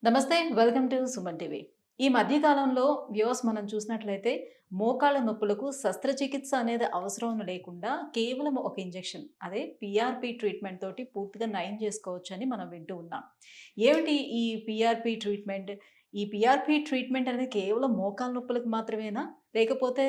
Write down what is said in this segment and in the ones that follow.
నమస్తే. Welcome to Suman TV. ఈ మధ్య కాలంలో వ్యూవర్స్ మనం చూసినట్లయితే మోకాళ్ళ నొప్పులకు శస్త్రచికిత్స అనేది అవసరం లేకుండా కేవలం ఒక ఇంజెక్షన్ అదే పీఆర్పీ ట్రీట్మెంట్ తోటి పూర్తిగా నయం చేసుకోవచ్చని మనం వింటూ ఉన్నాం. ఏమిటి ఈ పీఆర్పీ ట్రీట్మెంట్? ఈ పీఆర్పీ ట్రీట్మెంట్ అనేది కేవలం మోకాళ్ళ నొప్పులకు మాత్రమేనా? లేకపోతే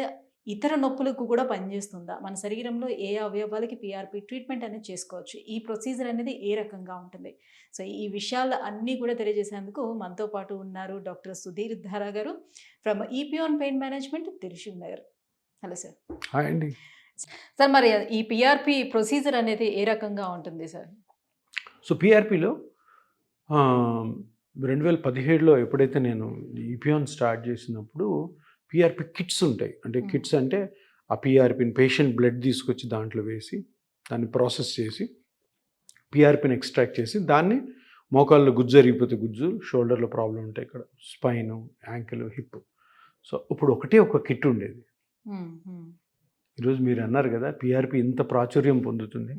ఇతర నొప్పులకు కూడా పనిచేస్తుందా? మన శరీరంలో ఏ అవయవాలకి పీఆర్పీ ట్రీట్మెంట్ అనేది చేసుకోవచ్చు? ఈ ప్రొసీజర్ అనేది ఏ రకంగా ఉంటుంది? సో, ఈ విషయాలు అన్నీ కూడా తెలియజేసేందుకు మనతో పాటు ఉన్నారు డాక్టర్ సుధీర్ ధారా గారు ఫ్రమ్ ఈపియాన్ pain management, Dilsukhnagar. Hello sir. Hi అండి. సార్, మరి ఈ పీఆర్పీ ప్రొసీజర్ అనేది ఏ రకంగా ఉంటుంది సార్? సో పీఆర్పీలో 2017లో ఎప్పుడైతే నేను ఈపియాన్ స్టార్ట్ చేసినప్పుడు పీఆర్పీ కిట్స్ ఉంటాయి. అంటే కిట్స్ అంటే ఆ పీఆర్పీని పేషెంట్ బ్లడ్ తీసుకొచ్చి దాంట్లో వేసి దాన్ని ప్రాసెస్ చేసి పీఆర్పీని ఎక్స్ట్రాక్ట్ చేసి దాన్ని మోకాల్లో గుజ్జు జరిగిపోతే గుజ్జు, షోల్డర్లో ప్రాబ్లం ఉంటాయి, ఇక్కడ స్పైను, యాంకిల్, హిప్. సో ఇప్పుడు ఒకటే ఒక కిట్ ఉండేది. ఈరోజు మీరు అన్నారు కదా పీఆర్పీ ఇంత ప్రాచుర్యం పొందుతుంది.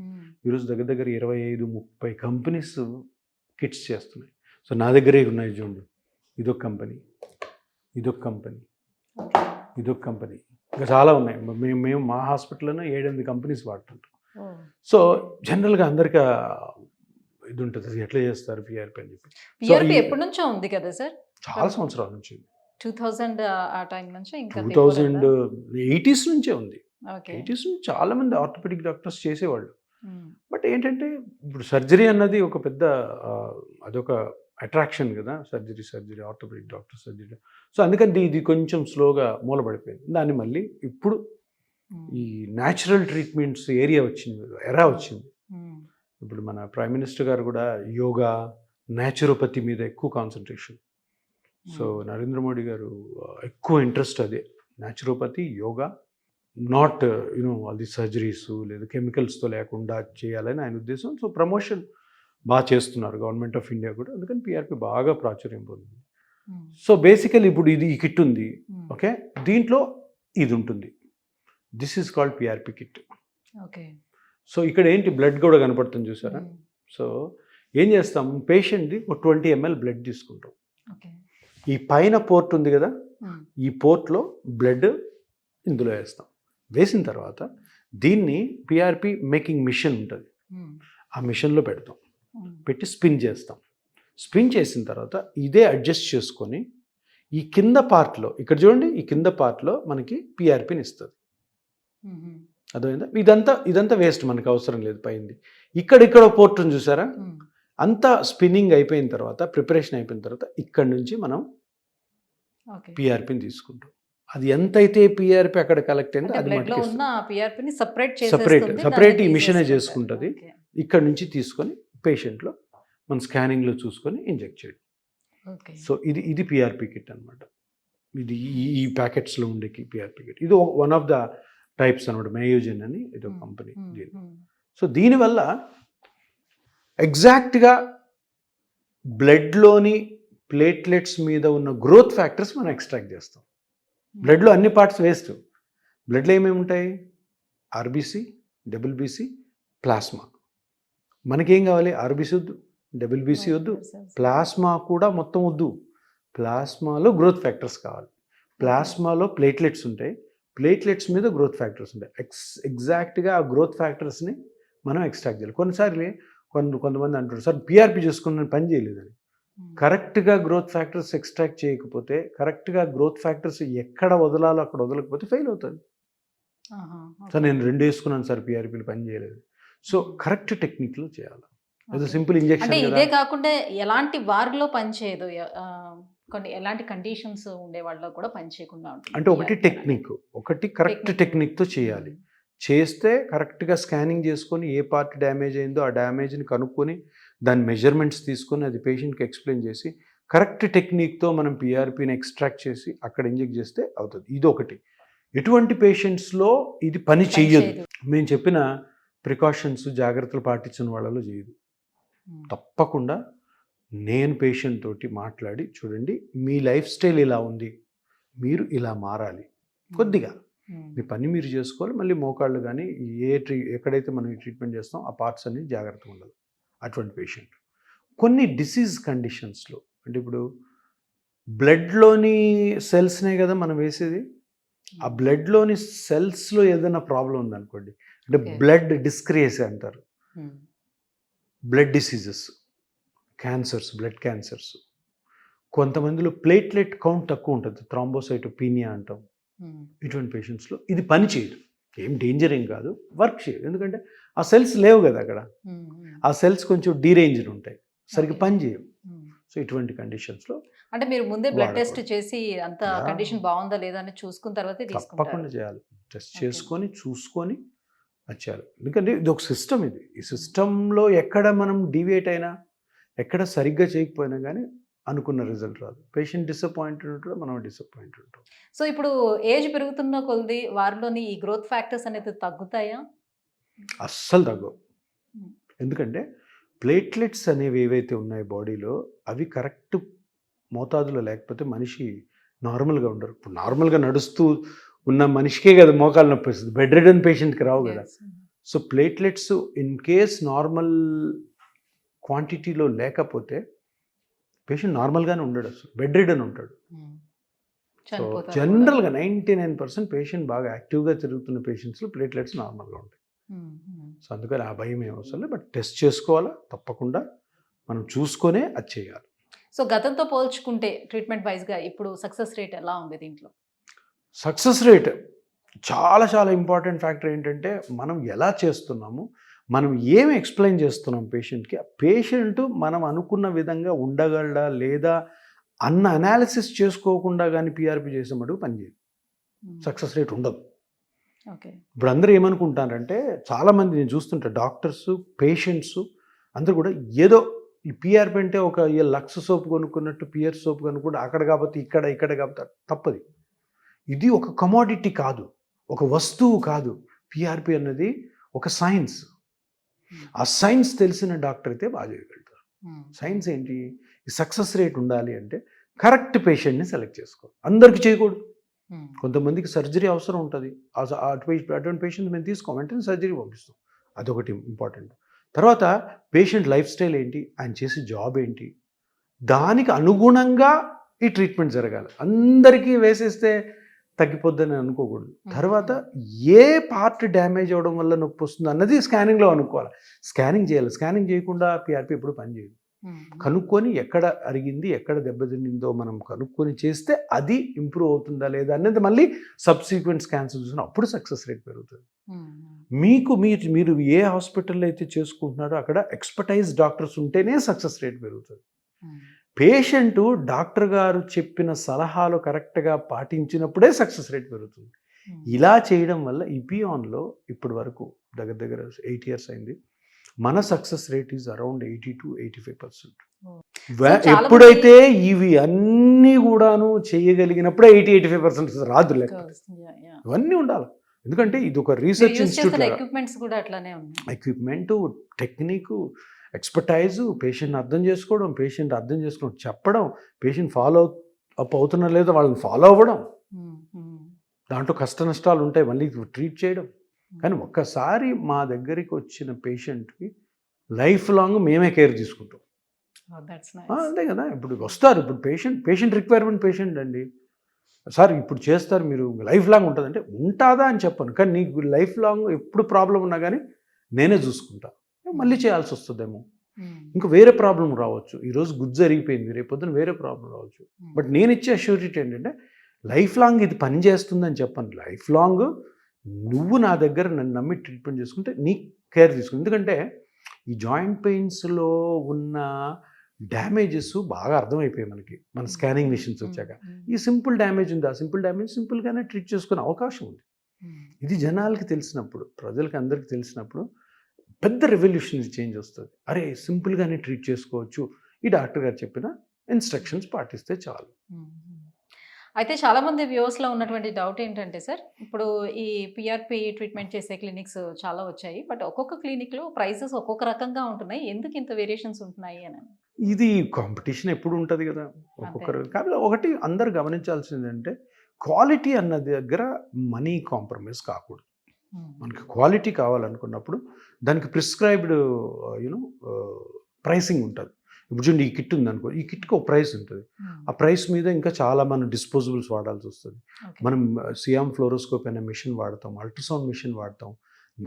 ఈరోజు దగ్గర దగ్గర 25-30 కంపెనీస్ కిట్స్ చేస్తున్నాయి. సో నా దగ్గరే ఉన్నాయి చూడండి. ఇదొక కంపెనీ, ఇదొక కంపెనీ, ఇదొక కంపెనీ, ఇంకా చాలా ఉన్నాయి. మేము మా హాస్పిటల్లోనే 7-8 కంపెనీస్ వాడుతుంటాం. సో జనరల్గా అందరికీ ఇది ఉంటుంది, అది ఎట్లా చేస్తారు పీఆర్పీ అని చెప్పి. పీఆర్పీ ఎప్పటి నుంచో ఉంది కదా సార్? చాలా సంవత్సరాల నుంచి, 2000 ఆ టైం నుంచి, ఇంకా 2080s నుంచే ఉంది. ఓకే. 80s నుంచి చాలా మంది ఆర్థోపెడిక్ డాక్టర్స్ చేసేవాళ్ళు. బట్ ఏంటంటే ఇప్పుడు సర్జరీ అన్నది ఒక పెద్ద అదొక అట్రాక్షన్ కదా, surgery orthopaedic doctor surgery. So అందుకని ఇది కొంచెం స్లోగా మూలపడిపోయింది. దాన్ని మళ్ళీ ఇప్పుడు ఈ న్యాచురల్ ట్రీట్మెంట్స్ ఏరియా వచ్చింది, ఎరా వచ్చింది. ఇప్పుడు మన ప్రైమ్ మినిస్టర్ గారు కూడా యోగా, న్యాచురోపతి మీద ఎక్కువ కాన్సన్ట్రేషన్. సో నరేంద్ర మోడీ గారు ఎక్కువ ఇంట్రెస్ట్ అదే, naturopathy, yoga, not all the surgeries లేదా కెమికల్స్తో లేకుండా చేయాలని ఆయన ఉద్దేశం. సో ప్రమోషన్ బాగా చేస్తున్నారు గవర్నమెంట్ ఆఫ్ ఇండియా కూడా. అందుకని పీఆర్పీ బాగా ప్రాచుర్యం పొందింది. సో బేసికలీ ఇప్పుడు ఇది ఈ కిట్ ఉంది, ఓకే, దీంట్లో ఇది ఉంటుంది. This is called PRP kit. Okay. So ఇక్కడ ఏంటి, బ్లడ్ కూడా కనపడుతుంది చూసారా. సో ఏం చేస్తాం, పేషెంట్ది ఒక 20 ml బ్లడ్ తీసుకుంటాం. ఈ పైన పోర్ట్ ఉంది కదా, ఈ పోర్ట్లో బ్లడ్ ఇందులో వేస్తాం. వేసిన తర్వాత దీన్ని పీఆర్పీ మేకింగ్ మిషన్ ఉంటుంది, ఆ మిషన్లో పెడతాం. పెట్టి స్పిన్ చేస్తాం. స్పిన్ చేసిన తర్వాత ఇదే అడ్జస్ట్ చేసుకొని ఈ కింద పార్ట్లో, ఇక్కడ చూడండి, ఈ కింద పార్ట్లో మనకి పీఆర్పీని ఇస్తుంది. అర్థమైందా? ఇదంతా వేస్ట్, మనకు అవసరం లేదు. పైంది ఇక్కడ పోర్ట్ ఉంది చూసారా, అంతా స్పిన్నింగ్ అయిపోయిన తర్వాత, ప్రిపరేషన్ అయిపోయిన తర్వాత ఇక్కడ నుంచి మనం పీఆర్పీని తీసుకుంటాం. అది ఎంతైతే పీఆర్పీ అక్కడ కలెక్ట్ అయిందో అది సపరేట్ ఈ మిషనే చేసుకుంటుంది. ఇక్కడ నుంచి తీసుకొని పేషెంట్లో మన స్కానింగ్లో చూసుకొని ఇంజెక్ట్ చేయడం. సో ఇది పీఆర్పీ కిట్ అనమాట. ఇది ఈ ప్యాకెట్స్లో ఉండే పీఆర్పీ కిట్. ఇది వన్ ఆఫ్ ద టైప్స్ అనమాట, మయోజెన్ అని ఇది ఒక కంపెనీ. సో దీనివల్ల ఎగ్జాక్ట్గా బ్లడ్లోని ప్లేట్లెట్స్ మీద ఉన్న గ్రోత్ ఫ్యాక్టర్స్ మనం ఎక్స్ట్రాక్ట్ చేస్తాం. బ్లడ్లో అన్ని పార్ట్స్ వేస్ట్. బ్లడ్లో ఏమేమి ఉంటాయి, ఆర్బీసీ, డబ్ల్యూబీసీ, ప్లాస్మా. మనకేం కావాలి, ఆర్బీసీ వద్దు, డబ్ల్యూబీసీ వద్దు, ప్లాస్మా కూడా మొత్తం వద్దు. ప్లాస్మాలో గ్రోత్ ఫ్యాక్టర్స్ కావాలి. ప్లాస్మాలో ప్లేట్లెట్స్ ఉంటాయి, ప్లేట్లెట్స్ మీద గ్రోత్ ఫ్యాక్టర్స్ ఉంటాయి. ఎగ్జాక్ట్గా ఆ గ్రోత్ ఫ్యాక్టర్స్ని మనం ఎక్స్ట్రాక్ట్ చేయాలి. కొన్నిసార్లు కొంతమంది అంటారు, సార్ పీఆర్పీ చేసుకుని పని చేయలేదని. కరెక్ట్గా గ్రోత్ ఫ్యాక్టర్స్ ఎక్స్ట్రాక్ట్ చేయకపోతే, కరెక్ట్గా గ్రోత్ ఫ్యాక్టర్స్ ఎక్కడ వదలాలో అక్కడ వదలకపోతే ఫెయిల్ అవుతుంది. సార్ నేను 2 వేసుకున్నాను సార్, పీఆర్పీలు పని చేయలేదు. సో కరెక్ట్ టెక్నిక్లో చేయాలి. అది సింపుల్ ఇంజెక్షన్. ఇదే కాకుండా ఎలాంటి వారిలో పనిచేయదు, కొన్ని ఎలాంటి కండిషన్స్ ఉండే వాళ్ళలో కూడా పనిచేయకుండా ఉంటుంది. అంటే ఒకటి కరెక్ట్ టెక్నిక్తో చేయాలి. చేస్తే కరెక్ట్గా స్కానింగ్ చేసుకొని ఏ పార్ట్ డ్యామేజ్ అయిందో ఆ డ్యామేజ్ని కనుక్కొని దాని మెజర్మెంట్స్ తీసుకొని అది పేషెంట్కి ఎక్స్ప్లెయిన్ చేసి కరెక్ట్ టెక్నిక్తో మనం పీఆర్పీని ఎక్స్ట్రాక్ట్ చేసి అక్కడ ఇంజెక్ట్ చేస్తే అవుతుంది. ఇది ఒకటి. ఎటువంటి పేషెంట్స్లో ఇది పని చెయ్యదు. మేము చెప్పిన ప్రికాషన్స్, జాగ్రత్తలు పాటించిన వాళ్ళలో చేయదు. తప్పకుండా నేను పేషెంట్ తోటి మాట్లాడి, చూడండి మీ లైఫ్ స్టైల్ ఇలా ఉంది, మీరు ఇలా మారాలి, కొద్దిగా మీ పని మీరు చేసుకోవాలి. మళ్ళీ మోకాళ్ళు కానీ ఎక్కడైతే మనం ఈ ట్రీట్మెంట్ చేస్తాం ఆ పార్ట్స్ అన్ని జాగ్రత్తగా ఉండాలి. అటువంటి పేషెంట్ కొన్ని డిసీజ్ కండిషన్స్లో అంటే ఇప్పుడు బ్లడ్లోని సెల్స్నే కదా మనం వేసేది. ఆ బ్లడ్లోని సెల్స్లో ఏదైనా ప్రాబ్లం ఉందనుకోండి, అంటే Okay. బ్లడ్ డిస్క్రియేసీ అంటారు, blood diseases, cancers, blood cancers. కొంతమందిలో ప్లేట్లెట్ కౌంట్ తక్కువ ఉంటుంది, థ్రాంబోసైటోపీనియా అంటాం. ఇటువంటి పేషెంట్స్లో ఇది పని చేయదు, ఏం డేంజర్ ఏం కాదు, వర్క్ చేయదు. ఎందుకంటే ఆ సెల్స్ లేవు కదా అక్కడ, ఆ సెల్స్ కొంచెం డీరేంజ్డ్ ఉంటాయి, సరిగ్గా Okay. పని చేయవు. సో ఇటువంటి కండిషన్స్లో అంటే మీరు ముందే బ్లడ్ టెస్ట్ వాడకూడదు. చేసి అంత Yeah. కండిషన్ బాగుందా లేదా అని చూసుకున్న తర్వాతే తీసుకుంటారు. తప్పకుండా చేయాలి, టెస్ట్ Okay. చేసుకొని చూసుకొని వచ్చారు. ఎందుకంటే ఇది ఒక సిస్టమ్, ఇది ఈ సిస్టంలో ఎక్కడ మనం డీవియేట్ అయినా, ఎక్కడ సరిగ్గా చేయకపోయినా కానీ అనుకున్న రిజల్ట్ రాదు. పేషెంట్ డిసప్పాయింటెడ్ ఉంటాడు, మనం డిసప్పాయింటెడ్ ఉంటాం. సో ఇప్పుడు ఏజ్ పెరుగుతున్న కొద్ది వారిలోని ఈ గ్రోత్ ఫ్యాక్టర్స్ అనేది తగ్గుతాయా? అస్సలు తగ్గవు. Hmm. ఎందుకంటే ప్లేట్లెట్స్ అనేవి ఏవైతే ఉన్నాయో బాడీలో, అవి కరెక్ట్ మోతాదులో లేకపోతే మనిషి నార్మల్గా ఉండరు. ఇప్పుడు నార్మల్గా నడుస్తూ ఉన్న మనిషికే కదా మోకాలు నొప్పి వస్తుంది, బెడ్ రిడన్ పేషెంట్కి రావు కదా. Yes. So platelets in case normal క్వాంటిటీలో లేకపోతే పేషెంట్ నార్మల్గానే ఉండడు, అసలు బెడ్ రిడన్ ఉంటాడు. Hmm. సో చనిపోతారు కూడా. జనరల్గా 99% పేషెంట్ బాగా యాక్టివ్గా తిరుగుతున్న పేషెంట్స్లో ప్లేట్లెట్స్ నార్మల్గా ఉంటాయి. సో అందుకని ఆ భయం ఏం అవసరం లేదు, బట్ టెస్ట్ చేసుకోవాలా తప్పకుండా, మనం చూసుకొనే అది చేయాలి. సో గతంతో పోల్చుకుంటే ట్రీట్మెంట్ వైజ్గా ఇప్పుడు సక్సెస్ రేట్ ఎలా ఉంది దీంట్లో? సక్సెస్ రేట్ చాలా చాలా ఇంపార్టెంట్ ఫ్యాక్టర్ ఏంటంటే, మనం ఎలా చేస్తున్నాము, మనం ఏమి ఎక్స్ప్లెయిన్ చేస్తున్నాం పేషెంట్కి, ఆ పేషెంట్ మనం అనుకున్న విధంగా ఉండగలడా లేదా అన్న అనాలిసిస్ చేసుకోకుండా కానీ పీఆర్పీ చేసే మటుకు పనిచేయదు, సక్సెస్ రేట్ ఉండదు. ఓకే. ఇప్పుడు అందరూ ఏమనుకుంటారంటే, చాలామంది నేను చూస్తుంటా, డాక్టర్స్, పేషెంట్స్ అందరూ కూడా ఏదో ఈ పీఆర్పీ అంటే ఒక లక్స్ సోప్ కొనుక్కున్నట్టు పియర్ సోప్ కొనుక్కుంటే అక్కడ కాకపోతే ఇక్కడ, ఇక్కడ కాకపోతే తప్పది. ఇది ఒక కమోడిటీ కాదు, ఒక వస్తువు కాదు. పీఆర్పీ అన్నది ఒక సైన్స్. ఆ సైన్స్ తెలిసిన డాక్టర్ అయితే బాగా చేయగలుగుతారు. సైన్స్ ఏంటి, ఈ సక్సెస్ రేట్ ఉండాలి అంటే కరెక్ట్ పేషెంట్ని సెలెక్ట్ చేసుకోవాలి. అందరికీ చేయకూడదు, కొంతమందికి సర్జరీ అవసరం ఉంటుంది, అటువంటి పేషెంట్ మేము తీసుకోం, వెంటనే సర్జరీ పంపిస్తాం, అదొకటి ఇంపార్టెంట్. తర్వాత పేషెంట్ లైఫ్ స్టైల్ ఏంటి, ఆయన చేసే జాబ్ ఏంటి, దానికి అనుగుణంగా ఈ ట్రీట్మెంట్ జరగాలి. అందరికీ వేసేస్తే తగ్గిపోద్దని అనుకోకూడదు. తర్వాత ఏ పార్ట్ డ్యామేజ్ అవ్వడం వల్ల నొప్పి వస్తుంది అన్నది స్కానింగ్లో అనుకోవాలి. స్కానింగ్ చేయాలి, స్కానింగ్ చేయకుండా పీఆర్పీ ఎప్పుడు పనిచేయదు. కనుక్కొని ఎక్కడ అరిగింది, ఎక్కడ దెబ్బతినిందో మనం కనుక్కొని చేస్తే అది ఇంప్రూవ్ అవుతుందా లేదా అనేది మళ్ళీ సబ్సీక్వెంట్ స్కాన్స్ చూసిన అప్పుడు సక్సెస్ రేట్ పెరుగుతుంది. మీరు ఏ హాస్పిటల్లో అయితే చేసుకుంటున్నారో అక్కడ ఎక్స్పర్టైజ్ డాక్టర్స్ ఉంటేనే సక్సెస్ రేట్ పెరుగుతుంది. పేషెంట్ డాక్టర్ గారు చెప్పిన సలహాలు కరెక్ట్గా పాటించినప్పుడే సక్సెస్ రేట్ పెరుగుతుంది. ఇలా చేయడం వల్ల ఇపియాన్లో ఇప్పటి వరకు దగ్గర దగ్గర 8 years అయింది, మన success rate is around 80 to 85%. ఎప్పుడైతే ఇవి అన్నీ కూడాను చేయగలిగినప్పుడే 80-85% రాదు లెక్క. ఇవన్నీ ఉండాలి, ఎందుకంటే ఇది ఒక రీసెర్చ్ ఇన్స్టిట్యూట్. ఎక్విప్మెంట్స్ కూడా అట్లానే ఉన్నాయి, ఎక్విప్మెంటు, టెక్నిక్, ఎక్స్పర్టైజు, పేషెంట్ అర్థం చేసుకోవడం, చెప్పడం, పేషెంట్ ఫాలో అప్ అవుతున్నా లేదా వాళ్ళని ఫాలో అవ్వడం, దాంట్లో కష్ట నష్టాలు ఉంటాయి, మళ్ళీ ట్రీట్ చేయడం. కానీ ఒక్కసారి మా దగ్గరికి వచ్చిన పేషెంట్కి లైఫ్ లాంగ్ మేమే కేర్ తీసుకుంటాం. అంతే కదా, ఇప్పుడు వస్తారు, ఇప్పుడు పేషెంట్ రిక్వైర్మెంట్ పేషెంట్ అండి, సార్ ఇప్పుడు చేస్తారు మీరు లైఫ్ లాంగ్ ఉంటుందంటే ఉంటుందా అని చెప్పను, కానీ నీకు లైఫ్ లాంగ్ ఎప్పుడు ప్రాబ్లం ఉన్నా కానీ నేనే చూసుకుంటా. మళ్ళీ చేయాల్సి వస్తుందేమో, ఇంకా వేరే ప్రాబ్లం రావచ్చు, ఈరోజు గుజ్జు అరిగిపోయింది, రేపు పొద్దున వేరే ప్రాబ్లం రావచ్చు. బట్ నేను ఇచ్చే అష్యూరిటీ ఏంటంటే లైఫ్ లాంగ్ ఇది పని చేస్తుందని చెప్పను. లైఫ్ లాంగ్ నువ్వు నా దగ్గర నన్ను నమ్మి ట్రీట్మెంట్ చేసుకుంటే నీ కేర్ తీసుకుంది. ఎందుకంటే ఈ జాయింట్ పెయిన్స్లో ఉన్న డ్యామేజెస్ బాగా అర్థమైపోయాయి మనకి, మన స్కానింగ్ మిషన్స్ వచ్చాక. ఈ సింపుల్ డ్యామేజ్ ఉంది, ఆ సింపుల్ డ్యామేజ్ సింపుల్గానే ట్రీట్ చేసుకునే అవకాశం ఉంది. ఇది జనాలకి తెలిసినప్పుడు, ప్రజలకి అందరికీ తెలిసినప్పుడు పెద్ద రెవల్యూషనరీ చేంజ్ వస్తుంది. అరే సింపుల్గానే ట్రీట్ చేసుకోవచ్చు, ఈ డాక్టర్ గారు చెప్పిన ఇన్స్ట్రక్షన్స్ పాటిస్తే చాలు. అయితే చాలామంది వ్యూవర్స్లో ఉన్నటువంటి డౌట్ ఏంటంటే సార్, ఇప్పుడు ఈ పిఆర్పి ట్రీట్మెంట్ చేసే క్లినిక్స్ చాలా వచ్చాయి, బట్ ఒక్కొక్క క్లినిక్లో ప్రైసెస్ ఒక్కొక్క రకంగా ఉంటున్నాయి, ఎందుకు ఇంత వేరియేషన్స్ ఉంటున్నాయి అని. ఇది కాంపిటీషన్ ఎప్పుడు ఉంటుంది కదా ఒక్కొక్కరు. కాబట్టి ఒకటి అందరు గమనించాల్సిందంటే క్వాలిటీ అన్న దగ్గర మనీ కాంప్రమైజ్ కాకూడదు. మనకి క్వాలిటీ కావాలనుకున్నప్పుడు దానికి ప్రిస్క్రైబ్డ్ ప్రైసింగ్ ఉంటుంది. ఇప్పుడు చూడండి ఈ కిట్ ఉందనుకో, ఈ కిట్కి ఒక ప్రైస్ ఉంటుంది. ఆ ప్రైస్ మీద ఇంకా చాలా మనం డిస్పోజబుల్స్ వాడాల్సి వస్తుంది. మనం సియామ్ ఫ్లోరోస్కోప్ అనే మిషన్ వాడతాం, అల్ట్రాసౌండ్ మిషన్ వాడతాం,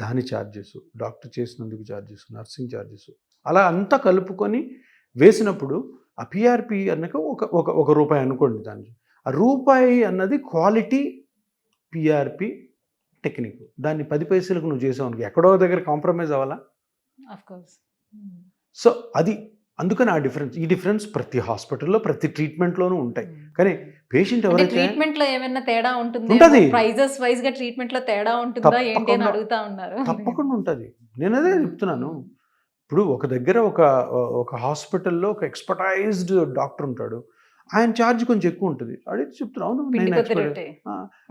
దాని ఛార్జెస్, డాక్టర్ చేసినందుకు ఛార్జెస్, నర్సింగ్ ఛార్జెస్, అలా అంతా కలుపుకొని వేసినప్పుడు ఆ పిఆర్పి అన్నక ఒక రూపాయి అనుకోండి. దానికి ఆ రూపాయి అన్నది క్వాలిటీ పిఆర్పి టెక్నిక్. దాన్ని 10 పైసలకు నువ్వు చేసావు అనుకో, ఎక్కడో దగ్గర కాంప్రమైజ్ అవ్వాలా? సో అది అందుకని ఆ డిఫరెన్స్, ఈ డిఫరెన్స్ ప్రతి హాస్పిటల్లో ప్రతి ట్రీట్మెంట్లోనూ ఉంటాయి. కానీ పేషెంట్ ఎవరైతే ట్రీట్మెంట్ లో ఏమైనా తేడా ఉంటది. ఉంటుంది, ప్రైజెస్ వైజ్ గా ట్రీట్మెంట్ లో తేడా ఉంటుందా ఏంటి అని తప్పకుండా. అడుగుతా ఉన్నారు. తప్పకుండా ఉంటుంది. నేను అదే చెప్తున్నాను. ఇప్పుడు ఒక దగ్గర ఒక హాస్పిటల్లో ఒక ఎక్స్పర్టైజ్డ్ డాక్టర్ ఉంటాడు, ఆయన ఛార్జ్ కొంచెం ఎక్కువ ఉంటుంది. అడిగితే చెప్తున్నాను, అవును పిండి నేను కొద్ది expert. రొట్టె.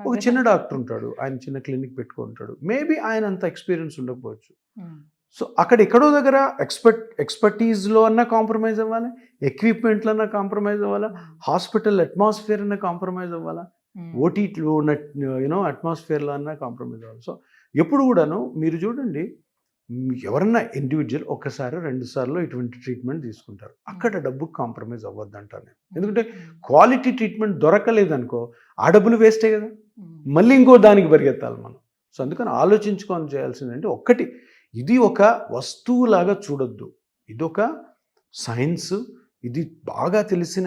ఒక చిన్న డాక్టర్ ఉంటాడు, ఆయన చిన్న క్లినిక్ పెట్టుకుంటాడు, మేబీ ఆయన అంత ఎక్స్పీరియన్స్ ఉండకపోవచ్చు. సో అక్కడ ఎక్కడో దగ్గర ఎక్స్పర్టీజ్లో అన్నా కాంప్రమైజ్ అవ్వాలి, ఎక్విప్మెంట్లో అన్నా కాంప్రమైజ్ అవ్వాలా, హాస్పిటల్ అట్మాస్ఫియర్ అన్నా కాంప్రమైజ్ అవ్వాలా, ఓటీలో ఉన్న అట్మాస్ఫియర్లో అన్నా కాంప్రమైజ్ అవ్వాలి. సో ఎప్పుడు కూడాను మీరు చూడండి, ఎవరన్నా ఇండివిజువల్ ఒక్కసారి 2 సార్లు ఇటువంటి ట్రీట్మెంట్ తీసుకుంటారు, అక్కడ డబ్బుకు కాంప్రమైజ్ అవ్వద్దు అంటాను నేను. ఎందుకంటే క్వాలిటీ ట్రీట్మెంట్ దొరకలేదనుకో, ఆ డబ్బులు వేస్టే కదా, మళ్ళీ ఇంకో దానికి పరిగెత్తాలి మనం. సో అందుకని ఆలోచించుకొని చేయాల్సిందంటే, ఒక్కటి, ఇది ఒక వస్తువులాగా చూడొద్దు, ఇదొక సైన్స్. ఇది బాగా తెలిసిన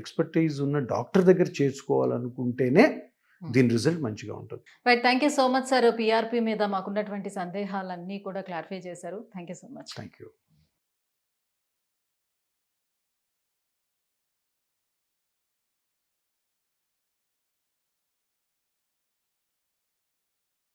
ఎక్స్పర్టీజ్ ఉన్న డాక్టర్ దగ్గర చేసుకోవాలనుకుంటేనే దీని రిజల్ట్ మంచిగా ఉంటుంది. Right, thank you so much sir. PRP మీద మాకున్నటువంటి సందేహాలన్నీ కూడా క్లారిఫై చేశారు. Thank you so much. Thank you.